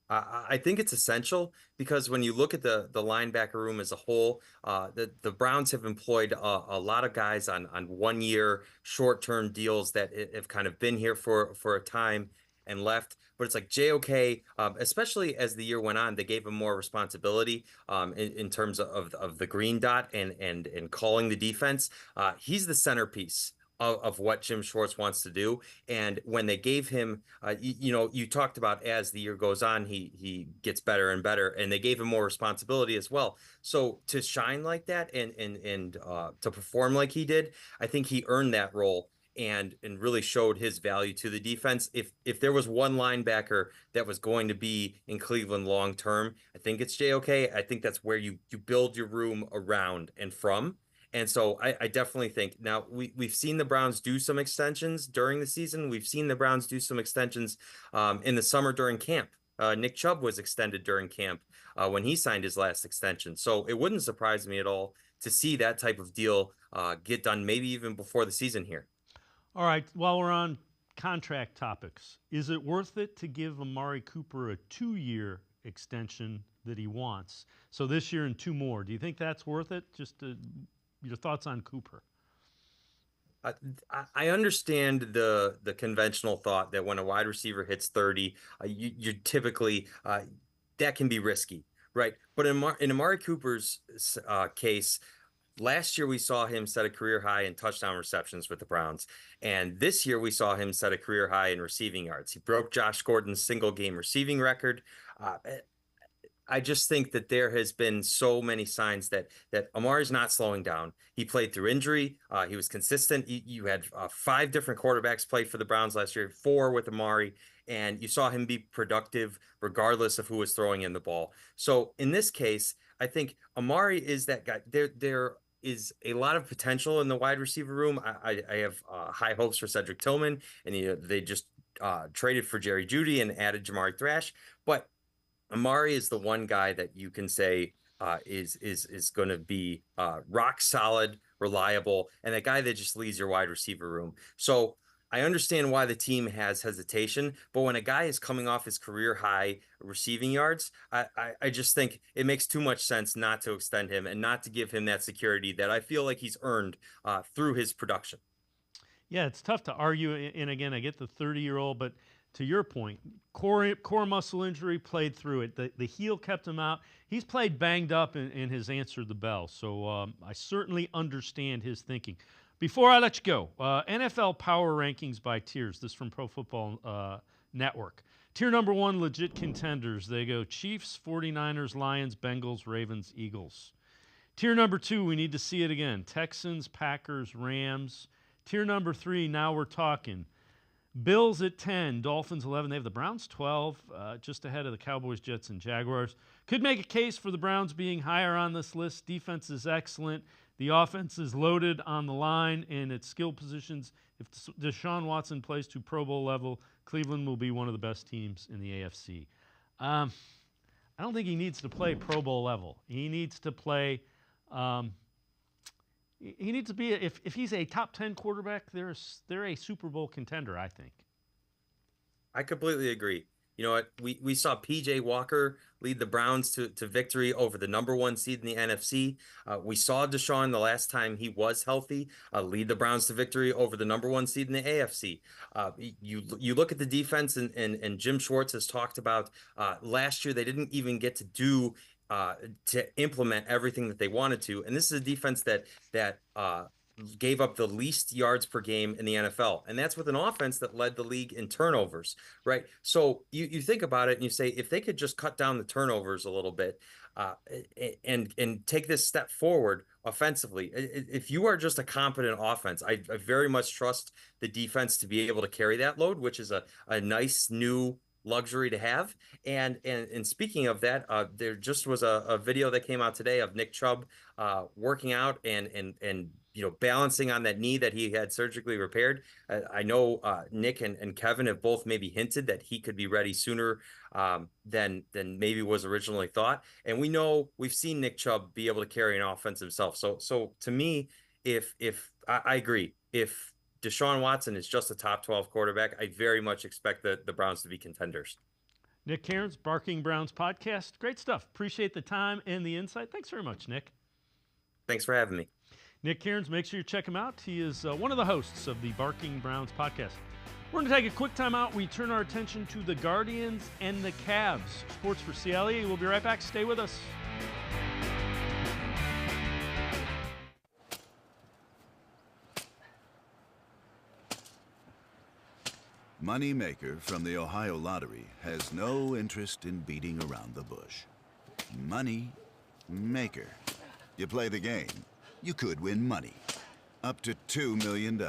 I think it's essential because when you look at the linebacker room as a whole, the Browns have employed a lot of guys on 1 year short-term deals that have kind of been here for a time and left. But it's like JOK, especially as the year went on, they gave him more responsibility in terms of the green dot and calling the defense. He's the centerpiece of what Jim Schwartz wants to do. And when they gave him, you talked about as the year goes on, he gets better and better, and they gave him more responsibility as well. So to shine like that and to perform like he did, I think he earned that role and really showed his value to the defense. If there was one linebacker that was going to be in Cleveland long term, I think it's JOK. I think that's where you build your room around and from. And so I definitely think now we've seen the Browns do some extensions during the season. We've seen the Browns do some extensions in the summer during camp. Nick Chubb was extended during camp when he signed his last extension. So it wouldn't surprise me at all to see that type of deal get done, maybe even before the season here. All right, while we're on contract topics, is it worth it to give Amari Cooper a 2-year extension that he wants? So this year and 2 more. Do you think that's worth it? Just your thoughts on Cooper? I understand the conventional thought that when a wide receiver hits 30, you're typically that can be risky. right? But in Amari Cooper's case, last year we saw him set a career high in touchdown receptions with the Browns, and this year we saw him set a career high in receiving yards. He broke Josh Gordon's single game receiving record. I just think that there has been so many signs that Amari's not slowing down. He played through injury. He was consistent. You had 5 different quarterbacks play for the Browns last year, 4 with Amari, and you saw him be productive regardless of who was throwing in the ball. So in this case, I think Amari is that guy. There is a lot of potential in the wide receiver room. I have high hopes for Cedric Tillman, and they just traded for Jerry Jeudy and added Jamari Thrash, but Amari is the one guy that you can say is going to be rock solid, reliable, and a guy that just leads your wide receiver room. So I understand why the team has hesitation, but when a guy is coming off his career high receiving yards, I just think it makes too much sense not to extend him and not to give him that security that I feel like he's earned through his production. Yeah, it's tough to argue. And again, I get the 30-year-old, but to your point, core muscle injury, played through it. The heel kept him out. He's played banged up and has answered the bell. So I certainly understand his thinking. Before I let you go, NFL power rankings by tiers. This from Pro Football Network. Tier number 1, legit contenders. They go Chiefs, 49ers, Lions, Bengals, Ravens, Eagles. Tier number 2, we need to see it again. Texans, Packers, Rams. Tier number 3, now we're talking. Bills at 10, Dolphins 11. They have the Browns 12, just ahead of the Cowboys, Jets, and Jaguars. Could make a case for the Browns being higher on this list. Defense is excellent. The offense is loaded on the line and at skill positions. If Deshaun Watson plays to Pro Bowl level, Cleveland will be one of the best teams in the AFC. I don't think he needs to play Pro Bowl level. He needs to play he needs to be, if he's a top 10 quarterback, they're a Super Bowl contender, I think. I completely agree. You know what? We saw P.J. Walker lead the Browns to victory over the number 1 seed in the NFC. We saw Deshaun the last time he was healthy lead the Browns to victory over the number 1 seed in the AFC. You look at the defense, and Jim Schwartz has talked about last year they didn't even get to implement everything that they wanted to. And this is a defense that gave up the least yards per game in the NFL. And that's with an offense that led the league in turnovers, right? So you think about it and you say, if they could just cut down the turnovers a little bit and take this step forward offensively, if you are just a competent offense, I very much trust the defense to be able to carry that load, which is a nice new luxury to have. And speaking of that, there just was a video that came out today of Nick Chubb working out and balancing on that knee that he had surgically repaired. I know Nick and Kevin have both maybe hinted that he could be ready sooner than maybe was originally thought. And we've seen Nick Chubb be able to carry an offense himself. So to me, if I agree, if Deshaun Watson is just a top 12 quarterback, I very much expect the Browns to be contenders. Nick Karns, Barking Browns podcast. Great stuff. Appreciate the time and the insight. Thanks very much, Nick. Thanks for having me. Nick Karns, make sure you check him out. He is one of the hosts of the Barking Browns podcast. We're going to take a quick time out. We turn our attention to the Guardians and the Cavs. Sports for CLE. We'll be right back. Stay with us. Moneymaker from the Ohio Lottery has no interest in beating around the bush. Money Maker. You play the game, you could win money. Up to $2 million.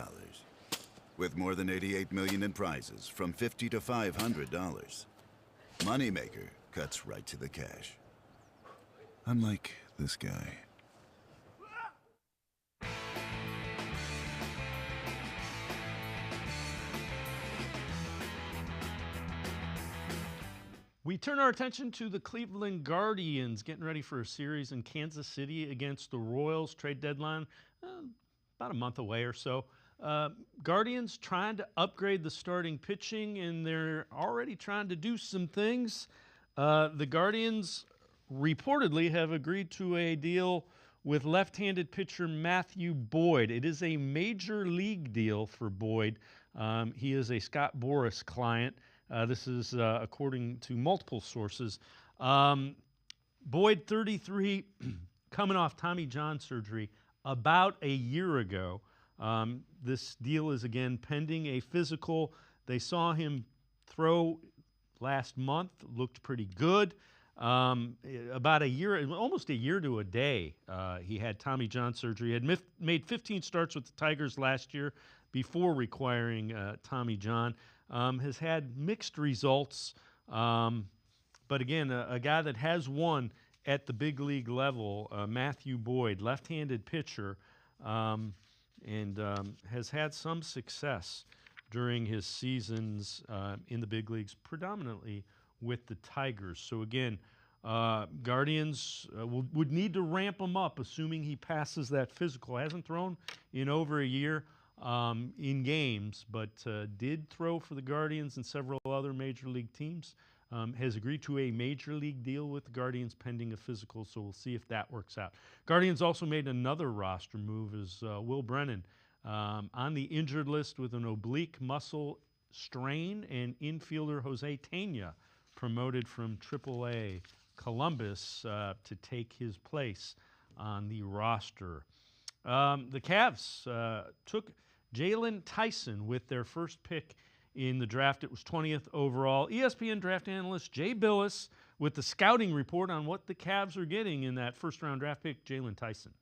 With more than $88 million in prizes from $50 to $500. Moneymaker cuts right to the cash. Unlike this guy. We turn our attention to the Cleveland Guardians, getting ready for a series in Kansas City against the Royals. Trade deadline about a month away or so. Guardians trying to upgrade the starting pitching, and they're already trying to do some things. The Guardians reportedly have agreed to a deal with left-handed pitcher Matthew Boyd. It is a major league deal for Boyd. He is a Scott Boras client. This is according to multiple sources. Boyd, 33, coming off Tommy John surgery about a year ago. This deal is again pending a physical. They saw him throw last month, looked pretty good. About a year, almost a year to a day, he had Tommy John surgery. He had made 15 starts with the Tigers last year before requiring Tommy John. Has had mixed results, but again, a guy that has won at the big league level, Matthew Boyd, left-handed pitcher, and has had some success during his seasons in the big leagues, predominantly with the Tigers. So again, Guardians would need to ramp him up, assuming he passes that physical. Hasn't thrown in over a year in games, but did throw for the Guardians and several other major league teams. Has agreed to a major league deal with the Guardians pending a physical, so we'll see if that works out. Guardians also made another roster move as Will Brennan on the injured list with an oblique muscle strain, and infielder Jose Tena promoted from AAA Columbus to take his place on the roster. The Cavs took Jaylon Tyson with their first pick in the draft. It was 20th overall. ESPN draft analyst Jay Billis with the scouting report on what the Cavs are getting in that first-round draft pick, Jaylon Tyson.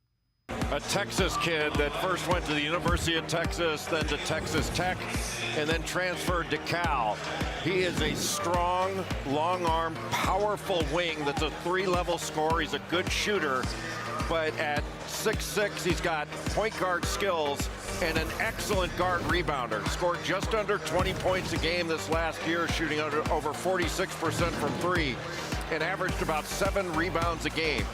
A Texas kid that first went to the University of Texas, then to Texas Tech, and then transferred to Cal. He is a strong, long-arm, powerful wing that's a 3-level scorer. He's a good shooter, but at 6'6", he's got point guard skills and an excellent guard rebounder. Scored just under 20 points a game this last year, shooting over 46% from 3, and averaged about 7 rebounds a game.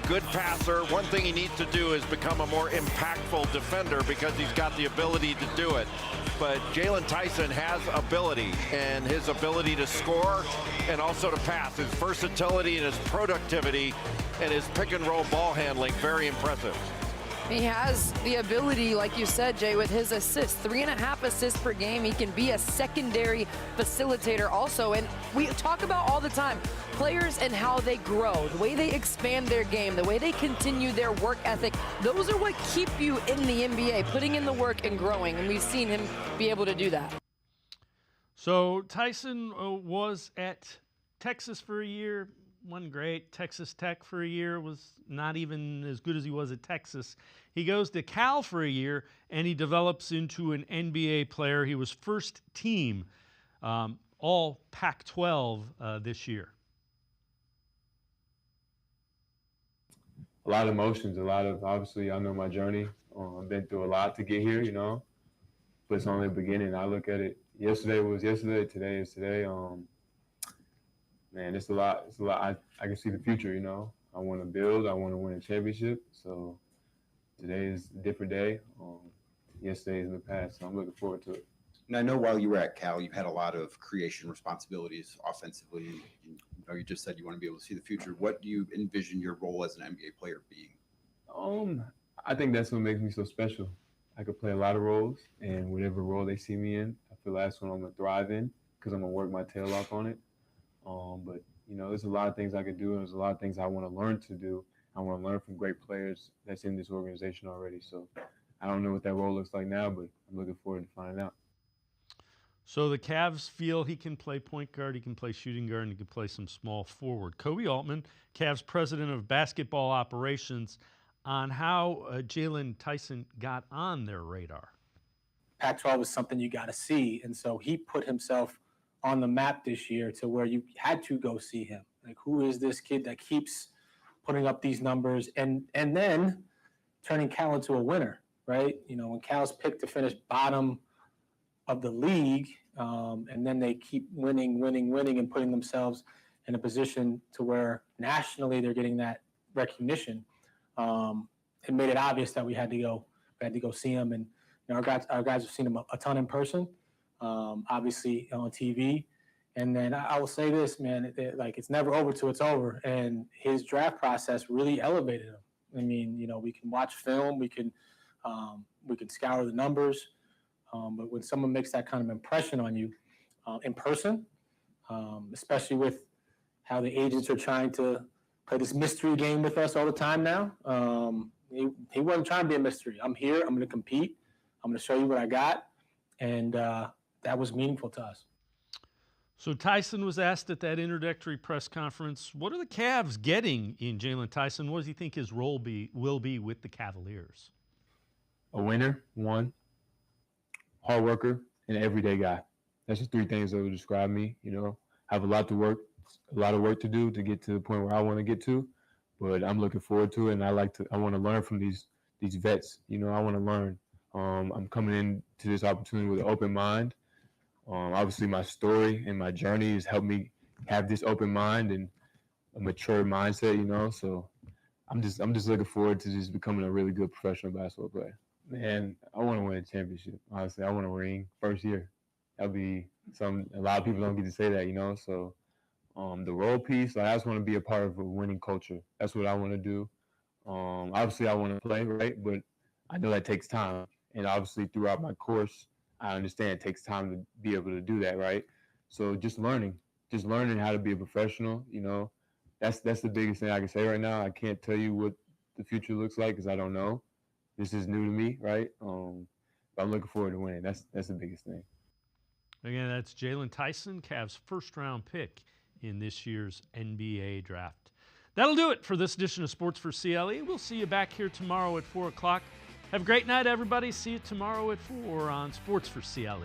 Good passer. One thing he needs to do is become a more impactful defender because he's got the ability to do it. But Jaylon Tyson has ability, and his ability to score and also to pass. His versatility and his productivity and his pick-and-roll ball handling, very impressive. He has the ability, like you said, Jay, with his assists, 3.5 assists per game. He can be a secondary facilitator also. And we talk about all the time, players and how they grow, the way they expand their game, the way they continue their work ethic. Those are what keep you in the NBA, putting in the work and growing. And we've seen him be able to do that. So Tyson was at Texas for a year. Wasn't great. Texas Tech for a year, was not even as good as he was at Texas. He goes to Cal for a year, and he develops into an NBA player. He was first team all Pac-12 this year. A lot of emotions, a lot of, obviously, I know my journey. I've been through a lot to get here, you know, but it's only the beginning. I look at it, yesterday was yesterday, today is today. Man, it's a lot. It's a lot. I can see the future, you know. I want to build. I want to win a championship. So today is a different day. Yesterday is in the past, so I'm looking forward to it. And I know while you were at Cal, you've had a lot of creation responsibilities offensively. And you know, you just said you want to be able to see the future. What do you envision your role as an NBA player being? I think that's what makes me so special. I could play a lot of roles, and whatever role they see me in, I feel that's what I'm going to thrive in because I'm going to work my tail off on it. But, you know, there's a lot of things I could do, and there's a lot of things I want to learn to do. I want to learn from great players that's in this organization already. So I don't know what that role looks like now, but I'm looking forward to finding out. So the Cavs feel he can play point guard, he can play shooting guard, and he can play some small forward. Kobe Altman, Cavs president of basketball operations, on how Jaylon Tyson got on their radar. Pac-12 is something you got to see, and so he put himself on the map this year to where you had to go see him. Like, who is this kid that keeps putting up these numbers and then turning Cal into a winner, right? You know, when Cal's picked to finish bottom of the league, and then they keep winning, and putting themselves in a position to where nationally they're getting that recognition. It made it obvious that we had to go see him, and you know, our guys have seen him a ton in person. Obviously on TV. And then I will say this, man, it's never over till it's over. And his draft process really elevated him. I mean, you know, we can watch film, we can scour the numbers, but when someone makes that kind of impression on you in person, especially with how the agents are trying to play this mystery game with us all the time now. He wasn't trying to be a mystery. I'm here. I'm going to compete. I'm going to show you what I got. And that was meaningful to us. So Tyson was asked at that introductory press conference, what are the Cavs getting in Jaylon Tyson? What does he think his role will be with the Cavaliers? A winner, one, hard worker, and everyday guy. That's the three things that would describe me. You know, I have a lot of work to do to get to the point where I want to get to, but I'm looking forward to it, and I want to learn from these vets. You know, I want to learn. I'm coming into this opportunity with an open mind. Obviously, my story and my journey has helped me have this open mind and a mature mindset. You know, so I'm just looking forward to just becoming a really good professional basketball player. Man, I want to win a championship. Honestly, I want to ring first year. That'll be something a lot of people don't get to say that, you know. So, the role piece, I just want to be a part of a winning culture. That's what I want to do. Obviously, I want to play, right? But I know that takes time. And obviously, throughout my course, I understand it takes time to be able to do that, right? So just learning how to be a professional, you know, that's the biggest thing I can say right now. I can't tell you what the future looks like because I don't know. This is new to me, right? But I'm looking forward to winning. That's the biggest thing. Again, that's Jaylon Tyson, Cavs' first-round pick in this year's NBA draft. That'll do it for this edition of Sports for CLE. We'll see you back here tomorrow at 4 o'clock. Have a great night, everybody. See you tomorrow at 4 on Sports for CLE.